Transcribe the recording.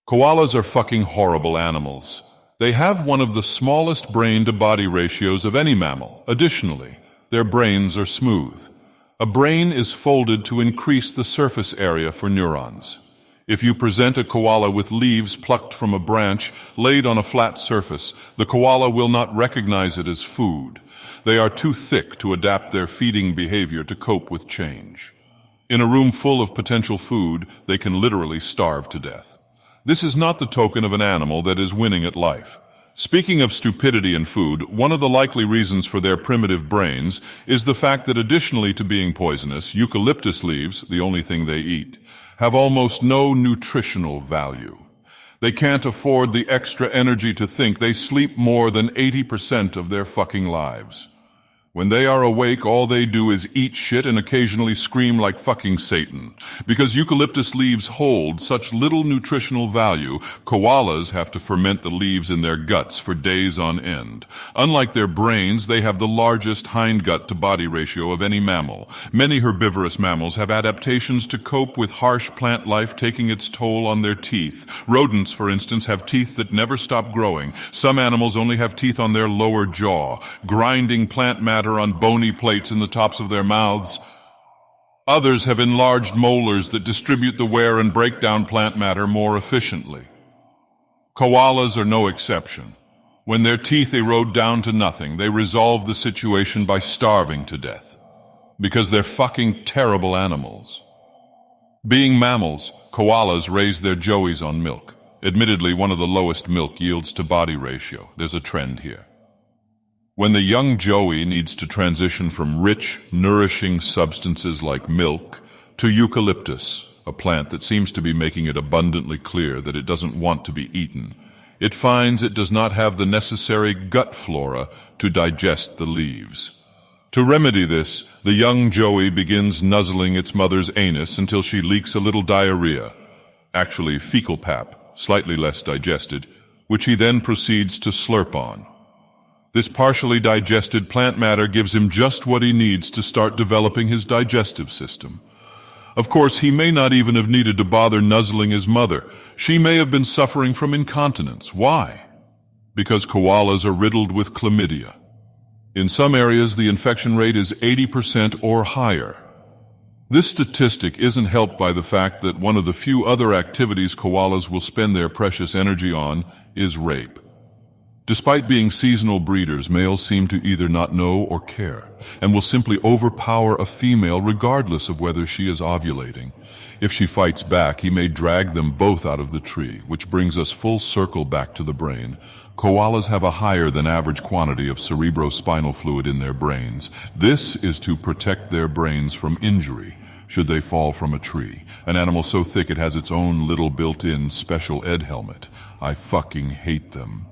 Koalas are fucking horrible animals. They have one of the smallest brain-to-body ratios of any mammal. Additionally, their brains are smooth. A brain is folded to increase the surface area for neurons. If you present a koala with leaves plucked from a branch laid on a flat surface, the koala will not recognize it as food. They are too thick to adapt their feeding behavior to cope with change. In a room full of potential food, they can literally starve to death. This is not the token of an animal that is winning at life. Speaking of stupidity and food, one of the likely reasons for their primitive brains is the fact that additionally to being poisonous, eucalyptus leaves, the only thing they eat, have almost no nutritional value. They can't afford the extra energy to think. They sleep more than 80% of their fucking lives. When they are awake, all they do is eat shit and occasionally scream like fucking Satan. Because eucalyptus leaves hold such little nutritional value, koalas have to ferment the leaves in their guts for days on end. Unlike their brains, they have the largest hindgut-to-body ratio of any mammal. Many herbivorous mammals have adaptations to cope with harsh plant life taking its toll on their teeth. Rodents, for instance, have teeth that never stop growing. Some animals only have teeth on their lower jaw, grinding plant matter on bony plates in the tops of their mouths. Others have enlarged molars that distribute the wear and break down plant matter more efficiently. Koalas are no exception. When their teeth erode down to nothing, they resolve the situation by starving to death. Because they're fucking terrible animals. Being mammals, koalas raise their joeys on milk. Admittedly, one of the lowest milk yields to body ratio. There's a trend here. When the young joey needs to transition from rich, nourishing substances like milk to eucalyptus, a plant that seems to be making it abundantly clear that it doesn't want to be eaten, it finds it does not have the necessary gut flora to digest the leaves. To remedy this, the young joey begins nuzzling its mother's anus until she leaks a little diarrhea, actually fecal pap, slightly less digested, which he then proceeds to slurp on. This partially digested plant matter gives him just what he needs to start developing his digestive system. Of course, he may not even have needed to bother nuzzling his mother. She may have been suffering from incontinence. Why? Because koalas are riddled with chlamydia. In some areas, the infection rate is 80% or higher. This statistic isn't helped by the fact that one of the few other activities koalas will spend their precious energy on is rape. Despite being seasonal breeders, males seem to either not know or care, and will simply overpower a female regardless of whether she is ovulating. If she fights back, he may drag them both out of the tree, which brings us full circle back to the brain. Koalas have a higher than average quantity of cerebrospinal fluid in their brains. This is to protect their brains from injury should they fall from a tree, an animal so thick it has its own little built-in special ed helmet. I fucking hate them.